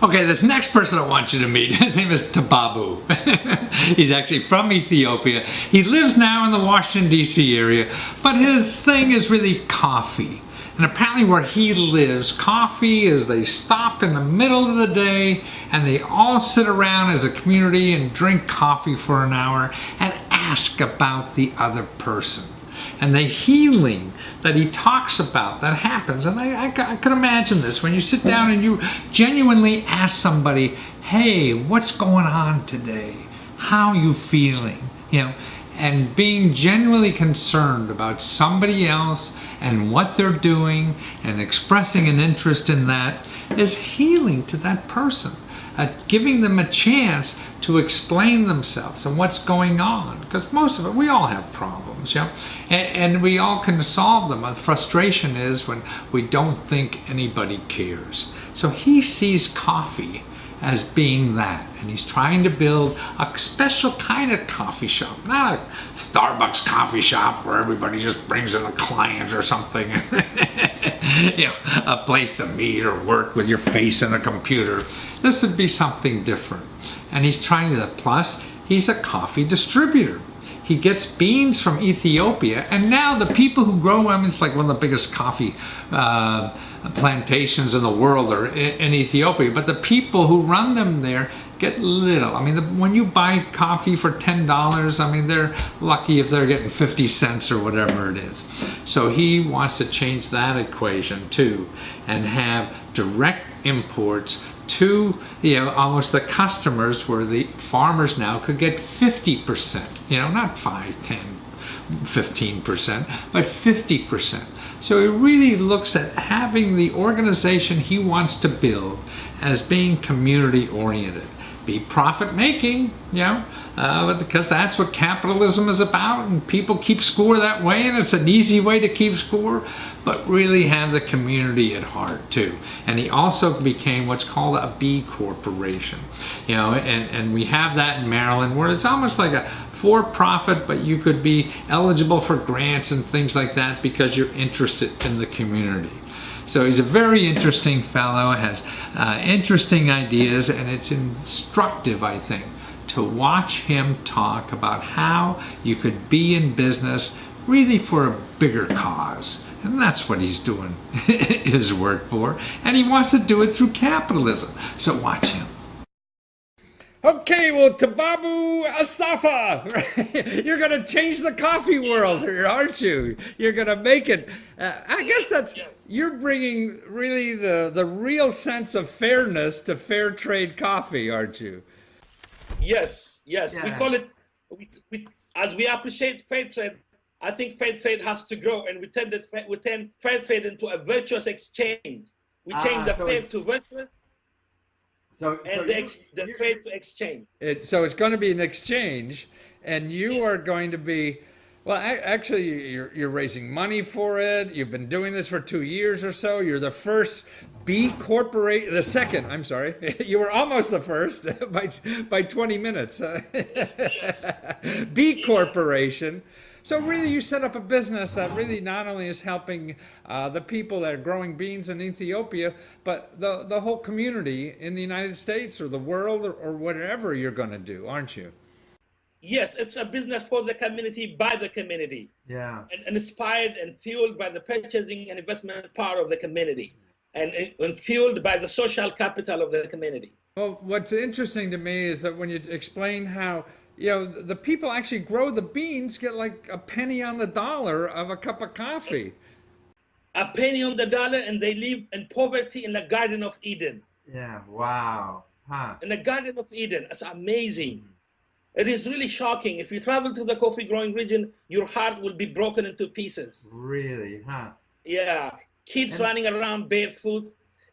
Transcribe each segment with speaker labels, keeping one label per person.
Speaker 1: Okay, this next person I want you to meet, his name is Tababu. He's actually from Ethiopia. He lives now in the Washington, D.C. area, but his thing is really coffee. And apparently where he lives, coffee is they stop in the middle of the day and they all sit around as a community and drink coffee for an hour and ask about the other person. And the healing that he talks about that happens, and I can imagine this, when you sit down and you genuinely ask somebody, hey, what's going on today? How are you feeling? You know, and being genuinely concerned about somebody else and what they're doing and expressing an interest in that is healing to that person. Giving them a chance to explain themselves and what's going on, because most of it, we all have problems, you know, and we all can solve them. The frustration is when we don't think anybody cares. So he sees coffee as being that, and he's trying to build a special kind of coffee shop, not a Starbucks coffee shop where everybody just brings in a client or something, you know, a place to meet or work with your face in a computer. This would be something different. And he's trying to, plus he's a coffee distributor. He gets beans from Ethiopia, and now the people who grow them, it's like one of the biggest coffee plantations in the world are in Ethiopia, but the people who run them there get little. I mean, when you buy coffee for $10, I mean, they're lucky if they're getting 50 cents or whatever it is. So he wants to change that equation too and have direct imports to, you know, almost the customers, where the farmers now could get 50%, you know, not 5, 10, 15%, but 50%. So he really looks at having the organization he wants to build as being community oriented. Be profit making, you know, because that's what capitalism is about, and people keep score that way, and it's an easy way to keep score, but really have the community at heart too. And he also became what's called a B corporation, you know, and we have that in Maryland, where it's almost like a for-profit, but you could be eligible for grants and things like that because you're interested in the community. So he's a very interesting fellow, has interesting ideas, and it's instructive, I think, to watch him talk about how you could be in business really for a bigger cause. And that's what he's doing his work for. And he wants to do it through capitalism. So watch him. Okay, well, Tababu Asafa, you're going to change the coffee world here, aren't you? You're going to make it. I guess that's,
Speaker 2: Yes.
Speaker 1: you're bringing really the real sense of fairness to fair trade coffee, aren't you?
Speaker 2: Yes, yes. We
Speaker 1: Yeah.
Speaker 2: call it, as we appreciate fair trade, I think fair trade has to grow, and we turn fair trade into a virtuous exchange. We change the
Speaker 1: so
Speaker 2: fair to virtuous
Speaker 1: So,
Speaker 2: and the trade to exchange.
Speaker 1: so it's going to be an exchange, and you are going to be, well, actually, you're raising money for it. You've been doing this for 2 years or so. You're the first B corporate, the second. I'm sorry, you were almost the first by 20 minutes. B corporation. So really, you set up a business that really not only is helping the people that are growing beans in Ethiopia, but the whole community in the United States or the world, or whatever you're going to do, aren't you?
Speaker 2: Yes, it's a business for the community, by the community,
Speaker 1: Yeah.
Speaker 2: and inspired and fueled by the purchasing and investment power of the community, and fueled by the social capital of the community.
Speaker 1: Well, what's interesting to me is that when you explain how, you know, the people actually grow the beans, get like a penny on the dollar of a cup of coffee.
Speaker 2: A penny on the dollar, and they live in poverty in the Garden of Eden.
Speaker 1: Yeah. Wow. Huh.
Speaker 2: In the Garden of Eden, it's amazing. It is really shocking. If you travel to the coffee growing region, your heart will be broken into pieces.
Speaker 1: Really? Huh.
Speaker 2: Yeah, kids
Speaker 1: And
Speaker 2: running around barefoot,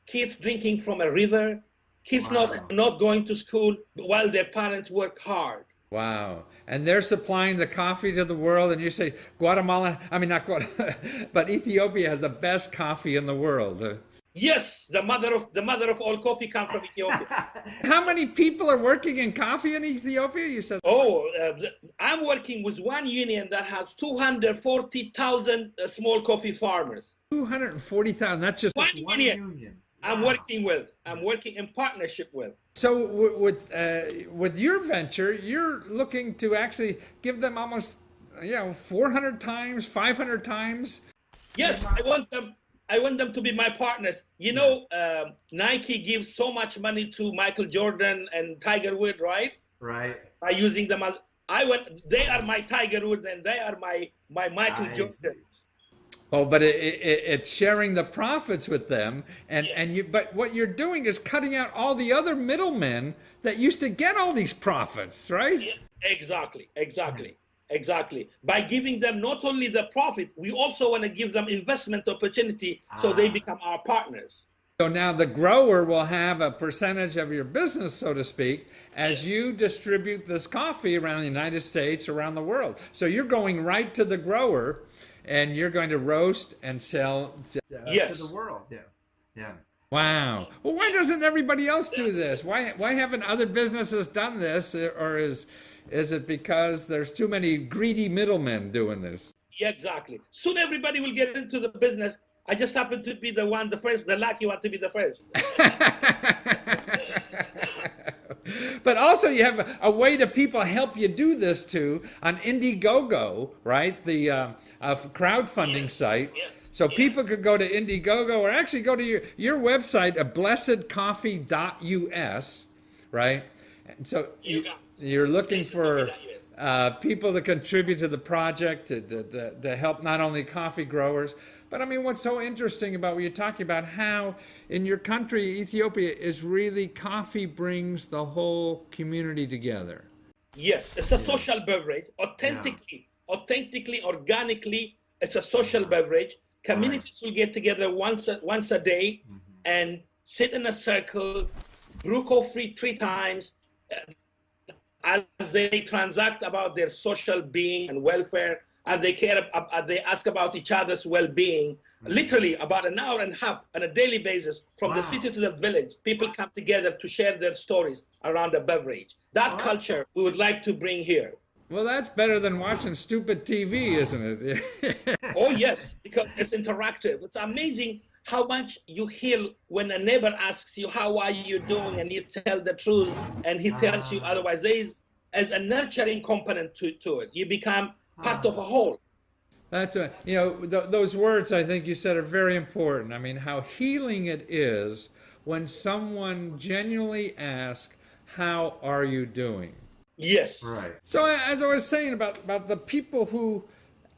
Speaker 2: kids drinking from a river, kids
Speaker 1: wow.
Speaker 2: not going to school while their parents work hard.
Speaker 1: Wow. And they're supplying the coffee to the world, and you say Guatemala, I mean, not Guatemala, but Ethiopia has the best coffee in the world.
Speaker 2: Yes, the mother of all coffee comes from Ethiopia.
Speaker 1: How many people are working in coffee in Ethiopia? You said
Speaker 2: Oh, I'm working with one union that has 240,000 small coffee farmers.
Speaker 1: 240,000. That's just
Speaker 2: One
Speaker 1: one
Speaker 2: union.
Speaker 1: union.
Speaker 2: I'm working with. I'm working in partnership with.
Speaker 1: So with your venture, you're looking to actually give them almost 400 times, 500 times.
Speaker 2: Yes, I want them. I want them to be my partners. You know, Nike gives so much money to Michael Jordan and Tiger Woods, right?
Speaker 3: Right.
Speaker 2: By using them as they are my Tiger Woods and they are my Michael Jordan.
Speaker 1: Oh, but it's sharing the profits with them, and
Speaker 2: Yes.
Speaker 1: but what you're doing is cutting out all the other middlemen that used to get all these profits, right?
Speaker 2: Yeah, exactly. By giving them not only the profit, we also want to give them investment opportunity so they become our partners.
Speaker 1: So now the grower will have a percentage of your business, so to speak, as you distribute this coffee around the United States, around the world. So you're going right to the grower, and you're going to roast and sell
Speaker 3: To the world. Yeah. Yeah.
Speaker 1: Wow. Well, why doesn't everybody else do this? Why haven't other businesses done this? Or is it because there's too many greedy middlemen doing this?
Speaker 2: Yeah, exactly. Soon everybody will get into the business. I just happen to be the lucky one to be the first.
Speaker 1: But also you have a way to people help you do this too on Indiegogo, right? The crowdfunding site. So people could go to Indiegogo or actually go to your website, blessedcoffee.us, right? And so you're looking for people to contribute to the project to help not only coffee growers, but I mean, what's so interesting about what you're talking about, how in your country, Ethiopia, is really coffee brings the whole community together.
Speaker 2: Yes, it's a social beverage, authentically, organically. It's a social beverage. Communities will get together once a day and sit in a circle, brew coffee 3 times, as they transact about their social being and welfare, and they ask about each other's well-being. Literally about an hour and a half on a daily basis, from the city to the village, people come together to share their stories around a beverage. That culture we would like to bring here.
Speaker 1: Well, that's better than watching stupid TV, isn't it?
Speaker 2: Oh yes, because it's interactive. It's amazing how much you heal when a neighbor asks you, how are you doing? And you tell the truth and he tells you otherwise. There is as a nurturing component to it. You become part of a whole.
Speaker 1: That's those words I think you said are very important. I mean, how healing it is when someone genuinely asks, how are you doing?
Speaker 2: Yes.
Speaker 3: Right.
Speaker 1: So as I was saying about the people who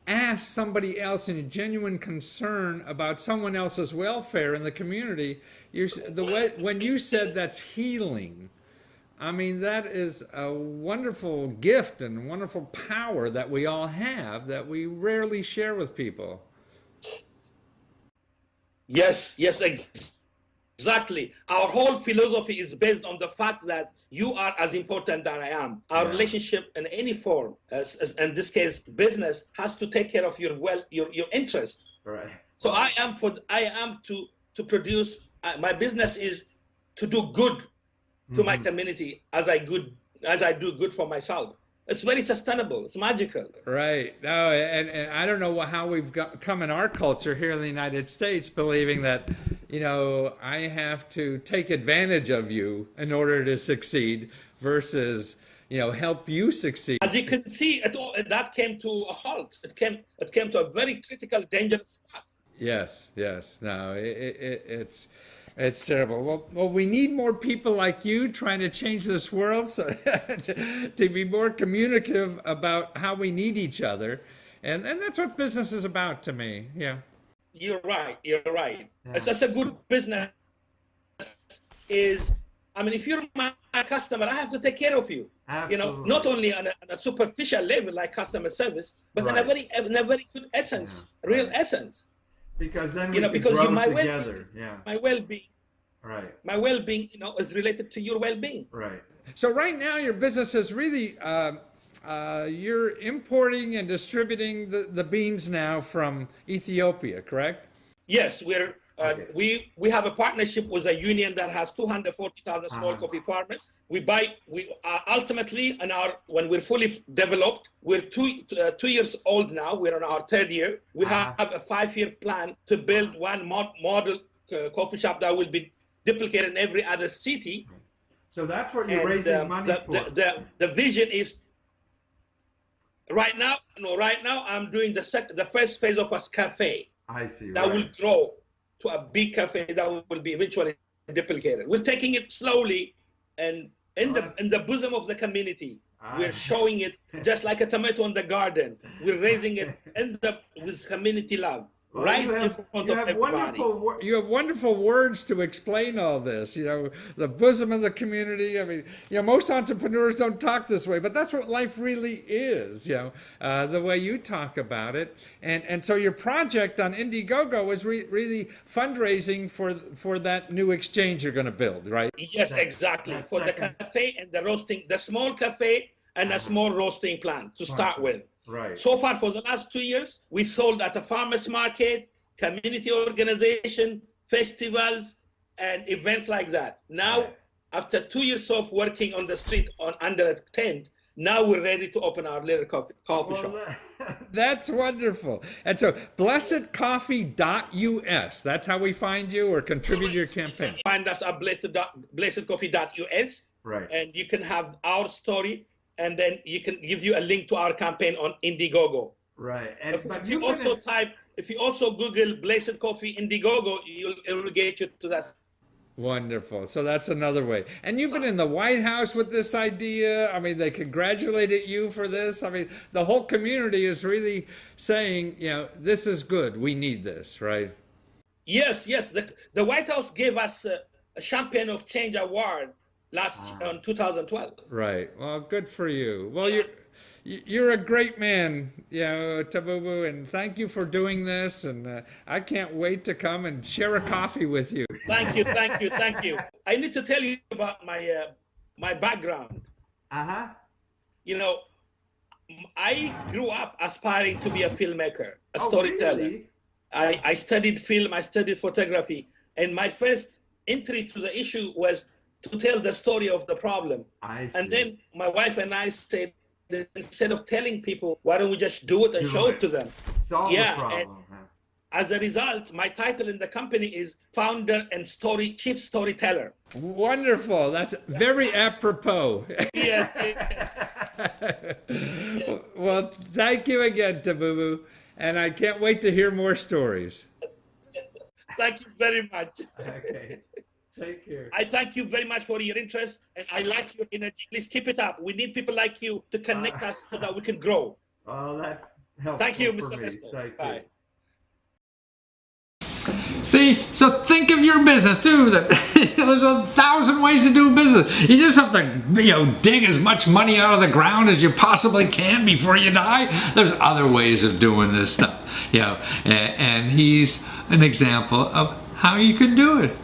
Speaker 1: ask somebody else in a genuine concern about someone else's welfare in the community, when you said that's healing, I mean, that is a wonderful gift and wonderful power that we all have that we rarely share with people.
Speaker 2: Yes, exactly. Our whole philosophy is based on the fact that you are as important as I am. Our relationship in any form, in this case, business, has to take care of your interest.
Speaker 3: Right.
Speaker 2: So I am to produce. My business is to do good to my community as I do good for myself. It's very sustainable. It's magical.
Speaker 1: Right. No, and I don't know how we've come in our culture here in the United States, believing that, I have to take advantage of you in order to succeed versus, help you succeed.
Speaker 2: As you can see, that came to a halt. It came to a very critical, dangerous spot.
Speaker 1: Yes. No, it's terrible. Well, we need more people like you trying to change this world to be more communicative about how we need each other. And that's what business is about to me. Yeah.
Speaker 2: You're right. Yeah. It's just a good business is, if you're my customer, I have to take care of you.
Speaker 3: Absolutely.
Speaker 2: Not only on a superficial level like customer service, but in a very good essence, real essence.
Speaker 3: Because then we
Speaker 2: because
Speaker 3: grow
Speaker 2: my
Speaker 3: together.
Speaker 2: my well-being,
Speaker 3: right?
Speaker 2: My well-being, is related to your well-being.
Speaker 3: Right.
Speaker 1: So right now, your business is really you're importing and distributing the beans now from Ethiopia, correct?
Speaker 2: Yes, we have a partnership with a union that has 240,000 small coffee farmers. We ultimately when we're fully developed, we're 2 years old now. We're on our 3rd year. We have a 5-year plan to build one model coffee shop that will be duplicated in every other city.
Speaker 3: So that's what you're
Speaker 2: And
Speaker 3: raising money for.
Speaker 2: the vision is right now. No, right now I'm doing the first phase of a cafe.
Speaker 3: I see.
Speaker 2: That will grow to a big cafe that will be eventually duplicated. We're taking it slowly, and in the bosom of the community, we're showing it just like a tomato in the garden. We're raising it with community love.
Speaker 3: Well,
Speaker 2: right in front of everybody.
Speaker 1: You have wonderful words to explain all this. You know, the bosom of the community. I mean, you know, most entrepreneurs don't talk this way, but that's what life really is. You know, the way you talk about it, and so your project on Indiegogo is really fundraising for that new exchange you're going to build, right?
Speaker 2: Yes, exactly. For the cafe and the roasting, the small cafe and a small roasting plant to start with.
Speaker 3: Right.
Speaker 2: So far, for the last 2 years, we sold at a farmer's market, community organization, festivals, and events like that. Now, after 2 years of working on the street under a tent, now we're ready to open our little coffee shop.
Speaker 1: That's wonderful. And so, blessedcoffee.us, that's how we find you or contribute to your campaign.
Speaker 2: Find us at blessedcoffee.us,
Speaker 3: right?
Speaker 2: And you can have our story. And then you can give you a link to our campaign on Indiegogo.
Speaker 3: Right.
Speaker 2: And if you also Google Blessed Coffee Indiegogo, it will get you to that.
Speaker 1: Wonderful. So that's another way. And you've been in the White House with this idea. I mean, they congratulated you for this. I mean, the whole community is really saying, you know, this is good. We need this, right?
Speaker 2: Yes, yes. The White House gave us a Champion of Change Award in 2012.
Speaker 1: Right. Well, good for you. Well, you're a great man, you know, Tabubu, and thank you for doing this. And I can't wait to come and share a coffee with you.
Speaker 2: Thank you, thank you, thank you. I need to tell you about my background. You know, I grew up aspiring to be a filmmaker, a storyteller.
Speaker 3: Really?
Speaker 2: I studied film, I studied photography, and my first entry to the issue was to tell the story of the problem. And then my wife and I said, instead of telling people, why don't we just do it and show it to them?
Speaker 3: Solve the problem.
Speaker 2: And as a result, my title in the company is founder and chief storyteller.
Speaker 1: Wonderful. That's very apropos.
Speaker 2: Yes.
Speaker 1: Well, thank you again, Tabubu. And I can't wait to hear more stories.
Speaker 2: Thank you very much.
Speaker 3: Okay. Take care.
Speaker 2: I thank you very much for your interest, and I like your energy. Please keep it up. We need people like you to connect us so that we can grow.
Speaker 3: Oh, that helps.
Speaker 2: Thank you, Mr. Lesko.
Speaker 3: Bye.
Speaker 1: See, so think of your business too. That there's 1,000 ways to do business. You just have to, you know, dig as much money out of the ground as you possibly can before you die. There's other ways of doing this stuff, you know. And he's an example of how you can do it.